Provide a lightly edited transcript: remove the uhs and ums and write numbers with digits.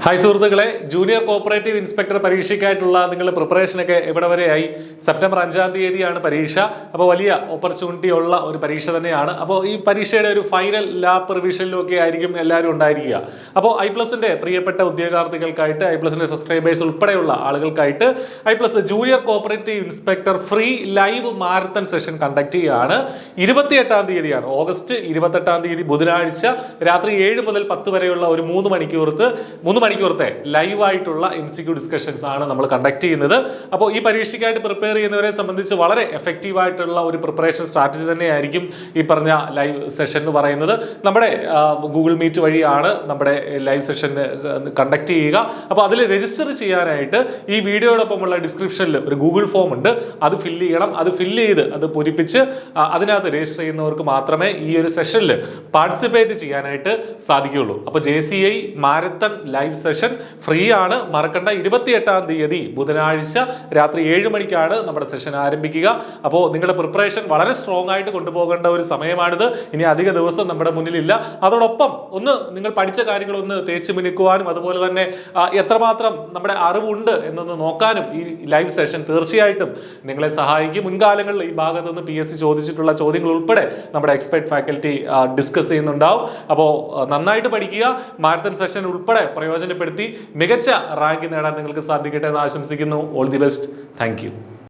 Hi സുഹൃത്തുക്കളെ, junior cooperative inspector പരീക്ഷയ്ക്കായിട്ടുള്ള നിങ്ങളുടെ പ്രിപ്പറേഷനൊക്കെ എവിടെ വരെയായി? സെപ്റ്റംബർ 5-ാം തീയതിയാണ് പരീക്ഷ. അപ്പോൾ വലിയ ഓപ്പർച്യൂണിറ്റി ഉള്ള ഒരു പരീക്ഷ തന്നെയാണ്. അപ്പോൾ ഈ പരീക്ഷയുടെ ഒരു ഫൈനൽ ലാബ് റിവിഷനിലൊക്കെ ആയിരിക്കും എല്ലാവരും ഉണ്ടായിരിക്കുക. അപ്പോൾ ഐ+ന്റെ പ്രിയപ്പെട്ട ഉദ്യോഗാർത്ഥികൾക്കായിട്ട്, ഐ+ന്റെ സബ്സ്ക്രൈബേഴ്സ് ഉൾപ്പെടെയുള്ള ആളുകൾക്കായിട്ട് ഐ+ junior cooperative inspector free live marathon session conduct ചെയ്യുകയാണ്. 28-ാം തീയതിയാണ്, ഓഗസ്റ്റ് 28-ാം തീയതി ബുധനാഴ്ച രാത്രി 7 മുതൽ 10 വരെയുള്ള ഒരു 3 മണിക്കൂറത്തെ ലൈവായിട്ടുള്ള MCQ ഡിസ്കഷൻസ് ആണ് നമ്മൾ കണ്ടക്ട് ചെയ്യുന്നത്. അപ്പോൾ ഈ പരീക്ഷയ്ക്കായിട്ട് പ്രിപ്പയർ ചെയ്യുന്നവരെ സംബന്ധിച്ച് വളരെ എഫക്റ്റീവ് ആയിട്ടുള്ള ഒരു പ്രിപ്പറേഷൻ സ്ട്രാറ്റജി തന്നെയായിരിക്കും ഈ പറഞ്ഞ ലൈവ് സെഷൻ എന്ന് പറയുന്നത്. നമ്മുടെ ഗൂഗിൾ മീറ്റ് വഴിയാണ് നമ്മുടെ ലൈവ് സെഷൻ കണ്ടക്ട് ചെയ്യുക. അപ്പോൾ അതിൽ രജിസ്റ്റർ ചെയ്യാനായിട്ട് ഈ വീഡിയോടൊപ്പമുള്ള ഡിസ്ക്രിപ്ഷനിൽ ഒരു ഗൂഗിൾ ഫോം ഉണ്ട്, അത് ഫില്ല് ചെയ്യണം. അത് ഫില്ല് ചെയ്ത് അത് പൂരിപ്പിച്ച് അതിനകത്ത് രജിസ്റ്റർ ചെയ്യുന്നവർക്ക് മാത്രമേ ഈ ഒരു സെഷനിൽ പാർട്ടിസിപ്പേറ്റ് ചെയ്യാനായിട്ട് സാധിക്കുകയുള്ളൂ. അപ്പോൾ JCI marathon live session free ആണ്, മറക്കണ്ട. 28-ാം തീയതി ബുധനാഴ്ച രാത്രി 7 മണിക്കാണ് നമ്മുടെ സെഷൻ ആരംഭിക്കുക. അപ്പോൾ നിങ്ങളുടെ പ്രിപ്പറേഷൻ വളരെ സ്ട്രോങ് ആയിട്ട് കൊണ്ടുപോകേണ്ട ഒരു സമയമാണിത്. ഇനി അധിക ദിവസം നമ്മുടെ മുന്നിലില്ല. അതോടൊപ്പം നിങ്ങൾ പഠിച്ച കാര്യങ്ങൾ ഒന്ന് തേച്ച് മിനുക്കുവാനും അതുപോലെ തന്നെ എത്രമാത്രം നമ്മുടെ അറിവുണ്ട് എന്നൊന്ന് നോക്കാനും ഈ ലൈവ് സെഷൻ തീർച്ചയായിട്ടും നിങ്ങളെ സഹായിക്കും. മുൻകാലങ്ങളിൽ ഈ ഭാഗത്ത് നിന്ന് PSC ചോദിച്ചിട്ടുള്ള ചോദ്യങ്ങൾ ഉൾപ്പെടെ നമ്മുടെ എക്സ്പെർട്ട് ഫാക്കൽറ്റി ഡിസ്കസ് ചെയ്യുന്നുണ്ടാവും. അപ്പോൾ നന്നായിട്ട് പഠിക്കുക. മാരത്തൺ സെഷൻ ഉൾപ്പെടെ പ്രയോജനപ്പെടുത്തി മികച്ച റാങ്ക് നേടാൻ നിങ്ങൾക്ക് സാധിക്കട്ടെ എന്ന് ആശംസിക്കുന്നു. All the best. Thank you.